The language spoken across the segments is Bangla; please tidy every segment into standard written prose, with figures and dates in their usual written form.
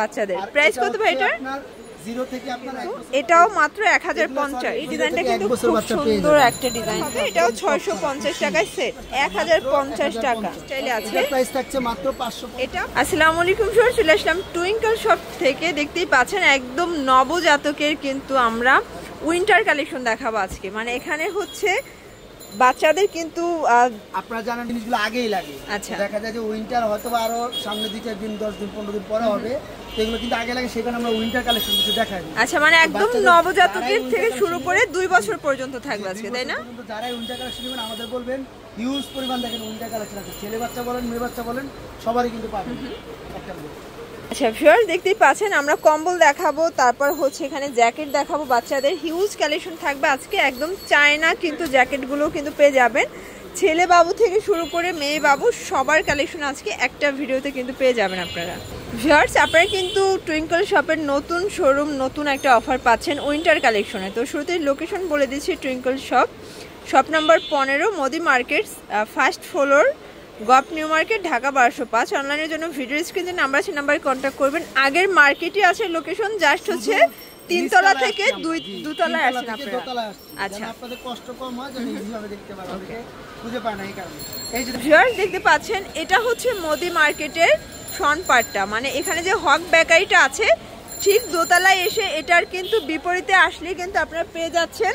বাচ্চাদের প্রাইস কত ভাই এটার? এটাও মাত্র 1050। এই ডিজাইনটা কিন্তু খুব সুন্দর একটা ডিজাইন, এটাও 650 টাকায় সেট, 1050 টাকা স্টাইলে আছে। প্রাইস থাকছে মাত্র 500। এটা আসসালামু আলাইকুম স্যার, চলে আসলাম টুইঙ্কল শপ থেকে। দেখতেই পাচ্ছেন একদম নবজাতকের কিন্তু আমরা উইন্টার কালেকশন দেখাবো আজকে। মানে এখানে হচ্ছে বাচ্চাদের কিন্তু আপনারা জানেন জিনিসগুলো আগেই লাগে। আচ্ছা, দেখা যায় যে উইন্টার হয়তো আরো সামনে 2-4 দিন 10 দিন 15 দিন পরে হবে, এগুলো কিন্তু আগে লাগে, সেখানে আমরা উইন্টার কালেকশন কিছু দেখাই। আচ্ছা, মানে একদম নবজাতকের থেকে শুরু করে 2 বছর পর্যন্ত থাকবে আজকে, তাই না? যারা উইন্টার কালেকশন নেবেন আমাদের বলবেন, হিউজ পরিমাণ দেখেন উইন্টার কালেকশন আছে, ছেলে বাচ্চা বলেন মেয়ে বাচ্চা বলেন সবারই কিন্তু পাবেন একটা। আচ্ছা ভিউয়ার্স, দেখতেই পাচ্ছেন আমরা কম্বল দেখাবো, তারপর হচ্ছে এখানে জ্যাকেট দেখাবো। বাচ্চাদের হিউজ কালেকশন থাকবে আজকে, একদম চায়না কিন্তু জ্যাকেটগুলো কিন্তু পেয়ে যাবেন। ছেলে বাবু থেকে শুরু করে মেয়ে বাবু সবার কালেকশন আজকে একটা ভিডিওতে কিন্তু পেয়ে যাবেন আপনারা। ভিউয়ার্স, আপনারা কিন্তু টুইঙ্কল শপের নতুন শোরুম, নতুন একটা অফার পাচ্ছেন উইন্টার কালেকশনে। তো শুরুতে লোকেশন বলে দিচ্ছি, twinkle shop, shop number 15, Modi markets, first floor, গপ নিউ মার্কেট, ঢাকা 1205। অনলাইনের জন্য ভিডিও স্ক্রিনে নাম্বার আছে, নাম্বারে কন্ট্যাক্ট করবেন। আগের মার্কেটে আছে লোকেশন, জাস্ট হচ্ছে 3 তলা থেকে 2 তলায় আসেন আপনারা। আচ্ছা, আপনাদের কষ্ট কম হয়, যেন ইজিভাবে দেখতে পারবেন, খুঁজে পায় না এই কারণে। এই যে ভিউয়ার্স দেখতে পাচ্ছেন, এটা হচ্ছে মোদি মার্কেটের ফ্রন্ট পার্টটা। মানে এখানে যে হক বেকারিটা আছে ঠিক দোতলায় এসে এটার কিন্তু বিপরীতে আসলে কিন্তু আপনারা পেয়ে যাচ্ছেন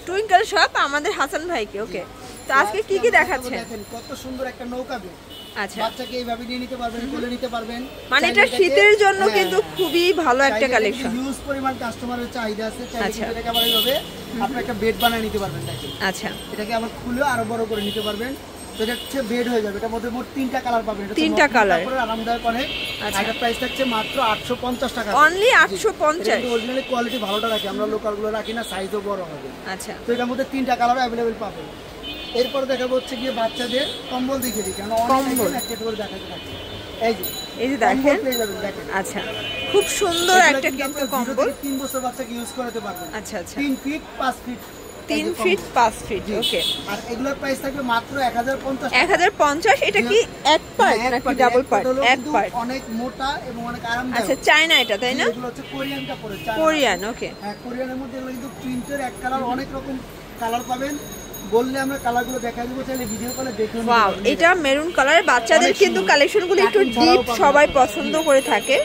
টুইঙ্কল শপ আমাদের হাসান ভাইকে। ওকে, তো আজকে কি কি দেখাচ্ছেন? দেখেন কত সুন্দর একটা নৌকা বেড। আচ্ছা, বাচ্চাকে এইভাবে নিয়ে নিতে পারবেন, কোলে নিতে পারবেন। মানে এটা শীতের জন্য কিন্তু খুবই ভালো একটা কালেকশন। হিউজ পরিমাণ কাস্টমারের চাহিদা আছে, চাইলে এটাকে আবার এইভাবে আপনি একটা বেড বানিয়ে নিতে পারবেন। দেখেন, আচ্ছা, এটাকে আবার খুলে আরো বড় করে নিতে পারবেন। তো এটা হচ্ছে বেড হয়ে যাবে। এটার মধ্যে মোট 3টা কালার পাবেন। এটা 3টা কালার, আরামদায়ক অনেক। আচ্ছা, এটা প্রাইস থাকছে মাত্র 850 টাকা, অনলি 850। অরিজিনালি কোয়ালিটি ভালোটা রাখি আমরা, লোকালগুলো রাখি না, সাইজও বড় হবে। আচ্ছা, তো এটার মধ্যে 3টা কালার अवेलेबल পাবেন। এরপরে দেখাবো হচ্ছে গিয়ে বাচ্চাদের কম্বল দেখিয়ে দিই, কারণ কম্বল একটা করে দেখাতে থাকি। এই যে দেখেন, আচ্ছা, খুব সুন্দর একটা কিন্তু কম্বল। 3 বছর বাচ্চাকে ইউজ করতে পারবেন। আচ্ছা আচ্ছা, 3 ফিট 5 ফিট, 3 ফিট 5 ফিট। ওকে, আর এগুলোর প্রাইস থাকবে মাত্র 1050। 1050। এটা কি এক পার্ট নাকি ডাবল পার্ট? এক পার্ট, অনেক মোটা এবং অনেক আরামদায়ক। আচ্ছা, চায়না এটা, তাই না? এগুলো হচ্ছে কোরিয়ান কাপড়ের, কোরিয়ান। ওকে, হ্যাঁ, কোরিয়ানের মধ্যে এগুলো কিন্তু প্রিন্টের এক কালার, অনেক রকম কালার পাবেন। বললে আমরা কালারগুলো দেখাই দেব, চাইলে ভিডিও কলে দেখুন। ওয়াও, এটা মেরুন কালার। বাচ্চাদের কিন্তু কালেকশনগুলো একটু ডিপ, সবাই পছন্দ করে থাকে।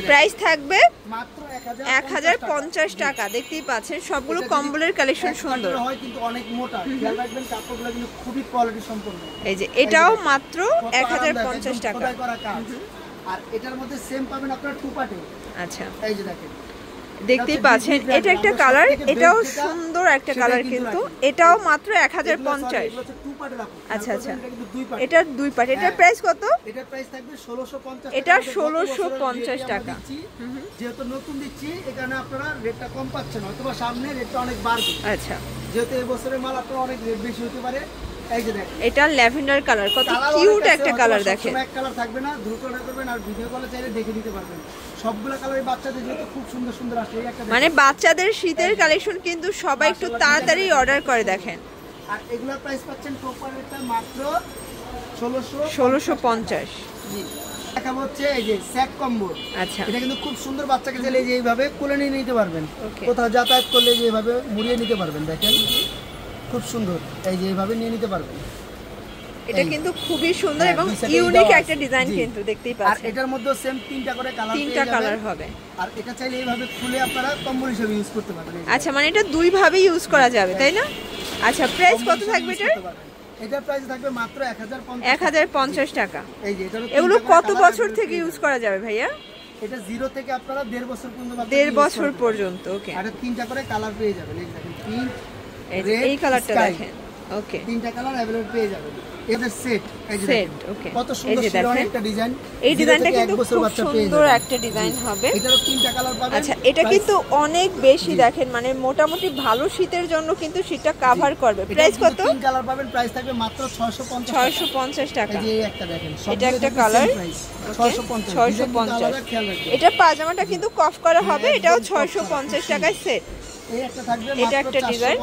প্রাইস থাকবে মাত্র 1050 টাকা। দেখতেই পাচ্ছেন সবগুলো কম্বলের কালেকশন সুন্দর, হয় কিন্তু অনেক মোটা। খেয়াল রাখবেন কাপড়গুলো কিন্তু খুবই কোয়ালিটি সম্পন্ন। এই যে এটাও মাত্র 1050 টাকা। আর এটার মধ্যে সেম পাবেন আপনারা 2 পার্টে। আচ্ছা, এই যে দেখেন, দেখতেই পাচ্ছেন এটা একটা কালার, এটাও সুন্দর একটা কালার, কিন্তু এটাও মাত্র 1050। আচ্ছা আচ্ছা, এটার 2 পার্ট। এটার প্রাইস কত? এটার প্রাইস থাকবে 1650। এটা 1650 টাকা। যেহেতু নতুন দিচ্ছি এখানে আপনারা রেটটা কম পাচ্ছেন, অথবা সামনে রেটটা অনেক বাড়বে। আচ্ছা, যেহেতু এই বছরের মাল আপনারা অনেক রেট বেশি হতে পারে। এই যে দেখেন, এটা ল্যাভেন্ডার কালার, কত কিউট একটা কালার। দেখেন, এক কালার থাকবে না, দ্রুত অর্ডার করবেন আর ভিডিও কলে চাইলে দেখে নিতে পারবেন। সবগুলো কালারই বাচ্চাদের যেহেতু খুব সুন্দর সুন্দর আসে, এই একটা মানে বাচ্চাদের শীতের কালেকশন কিন্তু সবাই একটু তাড়াতাড়ি অর্ডার করে। দেখেন, আর এগুলোর প্রাইস পাচ্ছেন প্রপারেটটা মাত্র 1650। জি, দেখাবো হচ্ছে এই যে স্যাক কম্বল। আচ্ছা, এটা কিন্তু খুব সুন্দর, বাচ্চাকে চাইলে যে এইভাবে কোলে নিয়ে নিতে পারবেন, কোথাও যাতায়াত করলে যে এইভাবে মুড়িয়ে নিতে পারবেন। দেখেন খুব সুন্দর, এই যে এইভাবে নিয়ে নিতে পারবেন। এটা কিন্তু খুবই সুন্দর এবং ইউনিক একটা ডিজাইন কিন্তু দেখতেই পাচ্ছেন। আর এটার মধ্যে সেম 3টা করে কালার, 3টা কালার হবে। আর এটা চাইলে এইভাবে খুলে আপনারা কম্বল হিসেবে ইউজ করতে পারবেন। আচ্ছা, মানে এটা 2 ভাবে ইউজ করা যাবে, তাই না? আচ্ছা, প্রাইস কত থাকবে এটার? এটার প্রাইস থাকবে মাত্র 1050 টাকা। এই যে এগুলো কত বছর থেকে ইউজ করা যাবে ভাইয়া? এটা 0 থেকে আপনারা 1.5 বছর পর্যন্ত। 1.5 বছর পর্যন্ত। ওকে, আর 3টা করে কালার পেয়ে যাবেন। এই দেখেন, পিঙ্ক, এই কালারটা দেখেন। ওকে, 3টা কালার अवेलेबल পেয়ে যাবেন। এটা সেট, এই যে সেট। ওকে, কত সুন্দর শিরোনার একটা ডিজাইন। এই ডিজাইনটা কিন্তু খুব সুন্দর একটা ডিজাইন হবে। এটারও 3টা কালার পাবেন। আচ্ছা, এটা কিন্তু অনেক বেশি দেখেন, মানে মোটামুটি ভালো শীতের জন্য কিন্তু শীতটা কভার করবে। প্রাইস কত? 3 কালার পাবেন, প্রাইস থাকবে মাত্র 650 টাকা। এই যে একটা দেখেন, এটা একটা কালার, 650। এটা পাজামাটা কিন্তু কফ করা হবে, এটাও 650 টাকায় সেট। এটা একটা ডিজাইন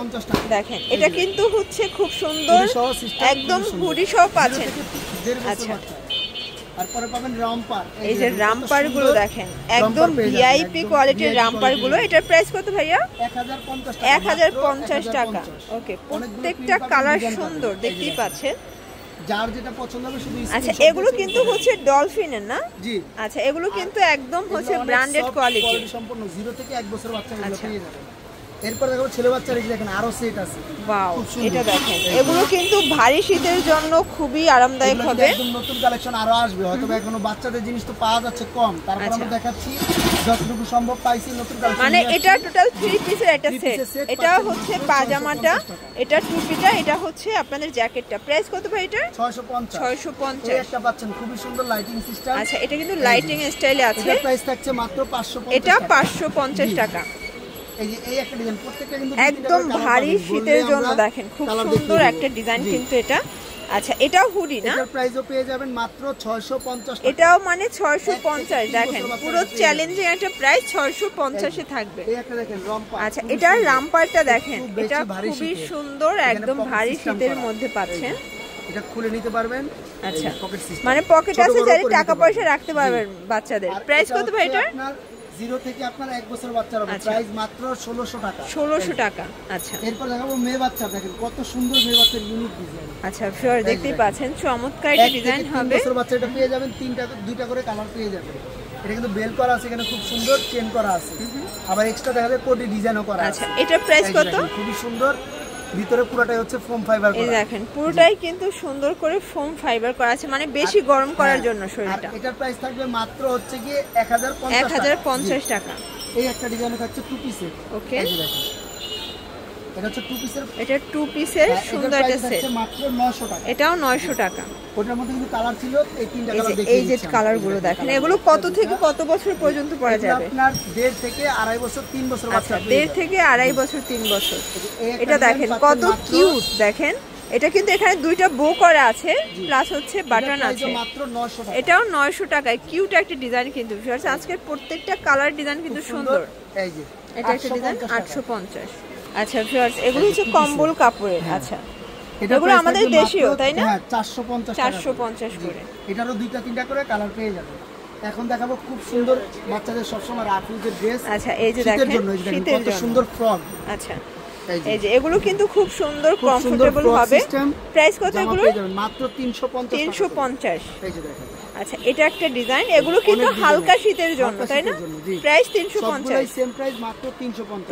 দেখেন, এটা কিন্তু হচ্ছে খুব সুন্দর, একদম হুডি সহ পাচ্ছেন। আচ্ছা, আর পরে পাবেন রামপার। এই যে রামপার গুলো দেখেন একদম ভিআইপি কোয়ালিটির রামপার গুলো। এটার প্রাইস কত ভাইয়া? 1050 টাকা। ওকে, প্রত্যেকটা কালার সুন্দর, দেখতেই পাচ্ছেন। যার যেটা পছন্দ হবে শুধু। আচ্ছা, এগুলো কিন্তু হচ্ছে ডলফিনের না? জি। আচ্ছা, এগুলো কিন্তু একদম হচ্ছে ব্র্যান্ডেড কোয়ালিটি সম্পূর্ণ 0 থেকে 1 বছর বাচ্চা এগুলো পেয়ে যাবেন। এরপর দেখো ছেলে বাচ্চার এই দেখেন আরো সেট আছে। ওয়াও, এটা দেখেন, এগুলো কিন্তু ভারী শীতের জন্য খুবই আরামদায়ক হবে। একদম নতুন কালেকশন আরো আসবে, হয়তো এখনো বাচ্চাদের জিনিস তো পাওয়া যাচ্ছে কম, তারপর আমরা দেখাচ্ছি যতটুকু সম্ভব পাইছি নতুন কালেকশন। মানে এটা টোটাল 3 পিসের একটা সেট। এটা হচ্ছে পাজামাটা, এটা টুপিটা, এটা হচ্ছে আপনাদের জ্যাকেটটা। প্রাইস কত ভাই এটা? 650। এই একটা পাচ্ছেন খুবই সুন্দর লাইটিং সিস্টেম। আচ্ছা, এটা কিন্তু লাইটিং স্টাইলে আছে। এটা প্রাইস থাকছে মাত্র 550। এটা 550 টাকা। এই যে এই একটা ডিজাইন, প্রত্যেকটা কিন্তু একদম ভারী শীতের জন্য দেখেন খুব সুন্দর একটা ডিজাইন কিন্তু এটা। আচ্ছা, এটাও হুডি না? এটার প্রাইসও পেয়ে যাবেন মাত্র 650 টাকা। এটাও মানে 650 দেখেন, পুরো চ্যালেঞ্জিং একটা প্রাইস 650 এ থাকবে। এই একটা দেখেন রামপার। আচ্ছা, এটার রামপারটা দেখেন, এটা খুবই সুন্দর, একদম ভারী শীতের মধ্যে পাচ্ছেন। এটা খুলে নিতে পারবেন। আচ্ছা, মানে পকেট আছে, যাতে টাকা পয়সা রাখতে পারবেন বাচ্চাদের। প্রাইস কত ভাই এটা? 0 থেকে আপনার 1 বছর বাচ্চার হবে, প্রাইস মাত্র 1600 টাকা। 1600 টাকা। আচ্ছা, এরপর দেখাবো মেয়ে বাচ্চা, দেখেন কত সুন্দর মেয়ে বাচ্চার ইউনিক ডিজাইন। আচ্ছা ফিওর, দেখতেই পাচ্ছেন চমৎকার একটা ডিজাইন হবে। 1 বছর বাচ্চা এটা পেয়ে যাবেন 2টা করে কালার পেয়ে যাবেন। এটা কিন্তু বেল করা আছে, এখানে খুব সুন্দর চেন করা আছে, আবার এক্সট্রা দেখা যাবে কোটি ডিজাইনও করা আছে। আচ্ছা, এটার প্রাইস কত? খুবই সুন্দর, ভিতরে পুরোটাই হচ্ছে ফোম ফাইবার করা। এই দেখেন পুরোটাই কিন্তু সুন্দর করে ফোম ফাইবার করা আছে, মানে বেশি গরম করার জন্য শরীরটা। এটার প্রাইস থাকবে মাত্র হচ্ছে কি 1050 টাকা। এই একটা ডিজাইন থাকছে 2 পিসের। ওকে, এটা হচ্ছে 2 পিসের। এটা 2 পিসের সুন্দর একটা সেট, মাত্র 900 টাকা। এটাও 900 টাকা। ওটার মধ্যে কিন্তু কালার ছিল, এই 3টা কালার দেখেন। এই যে কালার গুলো দেখেন, এগুলো কত থেকে কত বছর পর্যন্ত পরা যাবে? আপনার 1.5 থেকে 2.5 বছর 3 বছর বাচ্চা। 1.5 থেকে 2.5 বছর 3 বছর। এটা দেখেন কত কিউট, দেখেন এটা কিন্তু এখানে 2টা বো করা আছে, প্লাস হচ্ছে বাটন আছে। মাত্র 900 টাকা। এটাও 900 টাকায়। কিউট একটা ডিজাইন কিন্তু। আজকের প্রত্যেকটা কালার ডিজাইন কিন্তু সুন্দর। এই যে এটা একটা ডিজাইন 850। আচ্ছা ভিউয়ার্স, এগুলো হচ্ছে কম্বল কাপড়ের। আচ্ছা, এগুলো আমাদের দেশীয় তাই না? হ্যাঁ, 450 করে। এটারও 2টা করে কালার পেয়ে যাবে। এখন দেখাবো খুব সুন্দর বাচ্চাদের সবসময় রাফিউজের ড্রেস। আচ্ছা, এই যে দেখেন শীতের কত সুন্দর ফ্রক। আচ্ছা, এই যে এগুলো কিন্তু খুব সুন্দর কমফোর্টেবল হবে। প্রাইস কত এগুলো? মাত্র 350। এই যে দেখেন। আচ্ছা, এটা একটা ডিজাইন, এগুলো কিন্তু হালকা শীতের জন্য তাই না? প্রাইস 350। সেম প্রাইস মাত্র 350।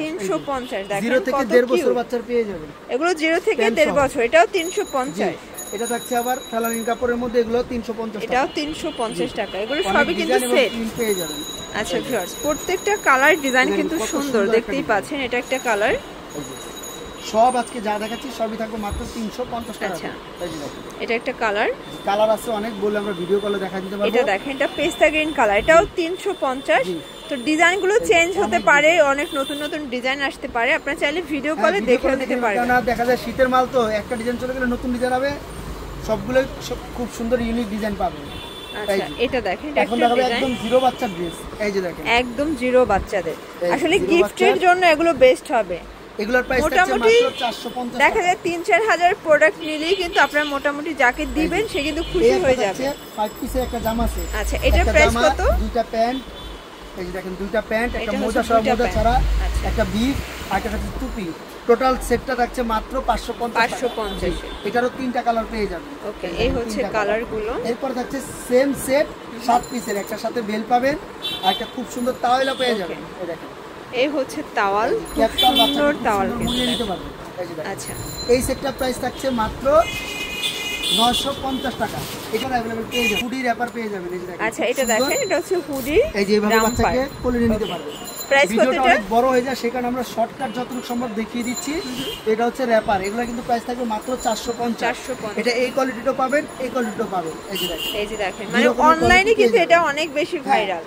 দেখেন 0 থেকে 1.5 বছর বাচ্চার পেয়ে যাবেন। এগুলো 0 থেকে 1.5 বছর, এটাও 350। এটা থাকছে আবার ফেলানিন কাপড়ের মধ্যে, এগুলো 350 টাকা। এটাও 350 টাকা। এগুলো সবই কিন্তু সেট পেয়ে যাবেন। আচ্ছা ভিউয়ার্স, প্রত্যেকটা কালার ডিজাইন কিন্তু সুন্দর, দেখতেই পাচ্ছেন। এটা একটা কালার। সব আজকে যা দেখাচ্ছি সবই থাকবে মাত্র 350 টাকা। আচ্ছা, এটা একটা কালার। কালার আছে অনেক, বলে আমরা ভিডিও কলে দেখা দিতে পারবো। এটা দেখেন, এটা পেস্তা গ্রিন কালার, এটাও 350। তো ডিজাইনগুলো চেঞ্জ হতে পারে, অনেক নতুন নতুন ডিজাইন আসতে পারে, আপনারা চাইলে ভিডিও কলে দেখে নিতে পারেন। না, দেখা যায় শীতের মাল তো একটা ডিজাইন চলে গেলে নতুন ডিজাইন হবে, সবগুলো খুব সুন্দর ইউনিক ডিজাইন পাবেন। আচ্ছা, এটা দেখেন, এখন দেখাবো একদম 0 বাচ্চার ড্রেস। এই যে দেখেন একদম 0 বাচ্চাদের। আসলে গিফটের জন্য এগুলো বেস্ট হবে। এগুলোর প্রাইস মোটামুটি মাত্র 450। দেখা যায় 3-4 হাজার প্রোডাক্ট নিলেই কিন্তু আপনারা মোটামুটি যাকে দিবেন সে কিন্তু খুশি হয়ে যাবে। 5 পিসের একটা জামা আছে। আচ্ছা, এটা প্রাইস কত? 2টা প্যান্ট, এই যে দেখেন 2টা প্যান্ট, একটা মোজা সহ মোজা ছাড়া, একটা বিগ আর একটা টুপি, টোটাল সেটটা থাকছে মাত্র 550। এটারও 3টা কালার পেয়ে যাবেন। ওকে, এই হচ্ছে কালারগুলো। এরপর থাকছে সেম সেট 7 পিসের, একটার সাথে বেল পাবেন আর একটা খুব সুন্দর তাওয়াইলা পেয়ে যাবেন। এই দেখেন, এই হচ্ছে তাওয়াল, সুন্দর তাওয়াল নিতে পারবেন। আচ্ছা, এই সেটটার প্রাইস থাকছে মাত্র 950 টাকা। এখানে अवेलेबल পেয়ে যাবেন, হুডি র‍্যাপার পেয়ে যাবেন। এই যে দেখেন। আচ্ছা, এটা দেখেন, এটা হচ্ছে হুডি। এই যে এইভাবে বাচ্চাকে কোলে নিতে পারবেন। প্রাইস কত? ভিডিওটা অনেক বড় হয়ে যায়, সেখানে আমরা শর্টকাট যতটুকু সম্ভব দেখিয়ে দিচ্ছি। এটা হচ্ছে র‍্যাপার, এগুলো কিন্তু প্রাইস থাকবে মাত্র 450। এটা এই কোয়ালিটিটাও পাবেন, এই কোয়ালিটিটাও পাবেন। এই যে দেখেন, এই যে দেখেন, মানে অনলাইনে কিন্তু এটা অনেক বেশি ভাইরাল।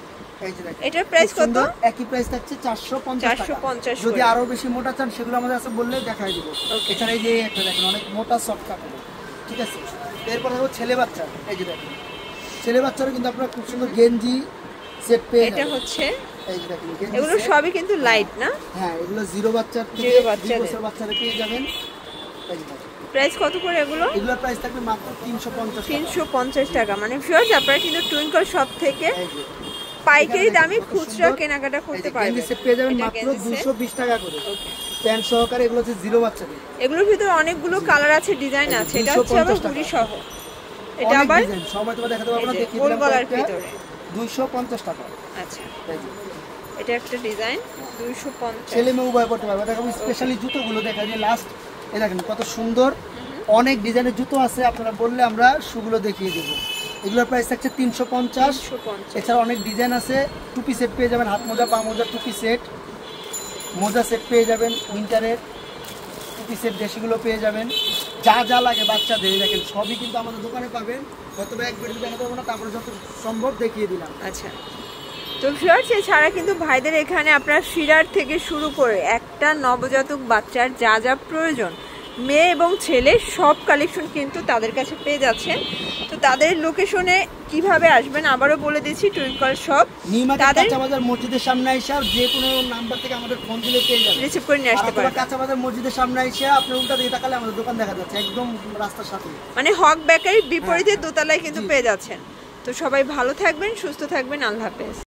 এই যে দেখেন, এটার প্রাইস কত? একই প্রাইস থাকছে 450। যদি আরো বেশি মোটা চান সেগুলো আমাদের কাছে বললে দেখাই দিব। এছাড়া এই যে একটা দেখেন, অনেক মোটা সফট কাপড়, ঠিক আছে। এরপর হলো ছেলে বাচ্চা। এই যে দেখেন, ছেলে বাচ্চারও কিন্তু আপনারা খুব সুন্দর গেঞ্জি সেট পেয়ে যাবেন। এটা হচ্ছে, এই যে দেখেন, এগুলো সবই কিন্তু লাইট না? হ্যাঁ, এগুলো 0 বাচ্চার থেকে 2 বছর বাচ্চারা পেয়ে যাবেন। এই যে দেখেন, প্রাইস কত করে এগুলো? এগুলোর প্রাইস থাকবে মাত্র 350 টাকা। মানে ভিউয়ার্স আপনারা কিন্তু টুইঙ্কল শপ থেকে পাইকারি দামে খুচরা কেনাকাটা করতে পারবেন। এই সেট পেয়ে যাবেন মাত্র 220 টাকা করে। ওকে, প্যান্ট সহকারে এগুলো হচ্ছে জিরো বাচ্চাদের। এগুলোর ভিতরে অনেকগুলো কালার আছে, ডিজাইন আছে। এটা হচ্ছে আবার হুডি সহ। এটা আবার সবাই তো দেখাতে পারবো না, দেখিয়ে দিলাম গলার ভিতরে 250 টাকা। আচ্ছা, এটা একটা ডিজাইন 250। ছেলে মেয়ে উভয় পড়তে পারবে। দেখো স্পেশালি জুতোগুলো দেখা যায় লাস্ট, এই দেখেন কত সুন্দর, অনেক ডিজাইনের জুতো আছে। আপনারা বললে আমরা শুগুলো দেখিয়ে দেবো। এগুলোর প্রাইস থাকছে 350। এছাড়া অনেক ডিজাইন আছে। টুপি সেট পেয়ে যাবেন, হাত মোজা, পা মোজা, টুপি সেট, মোজা সেট পেয়ে যাবেন, উইন্টারের টুপি সেট দেশিগুলো পেয়ে যাবেন। যা যা লাগে বাচ্চাদের দেখেন সবই কিন্তু আমাদের দোকানে পাবেন। হয়তো এক ভিডিও দেখাতে পারবো না, তারপরে যত সম্ভব দেখিয়ে দিলাম। আচ্ছা, তো ভিউয়ার্স এছাড়া কিন্তু ভাইদের এখানে আপনার ফিরার থেকে শুরু করে একটা নবজাতক বাচ্চার যা যা প্রয়োজন মেয়ে এবং ছেলে সব কালেকশন কিন্তু তাদের কাছে পেয়ে যাচ্ছেন। তো তাদের লোকেশনে কিভাবে আসবেন আবারও বলে দিচ্ছি, টুইঙ্কল শপ কাঁচা বাজার মসজিদের সামনে এসে যে কোনো নাম্বার থেকে আমাদের ফোন দিলে পেয়ে যাবেন, রিসিভ করে নিয়ে আসতে পারবেন। কাঁচা বাজার মসজিদের সামনে এসে আপনি উল্টা দিকে তাকালে আমাদের দোকান দেখা যাচ্ছে একদম রাস্তার সাথে, মানে হক বেকারির বিপরীতে দোতলায় কিন্তু পেয়ে যাচ্ছেন। তো সবাই ভালো থাকবেন, সুস্থ থাকবেন, আল্লাহ হাফেজ।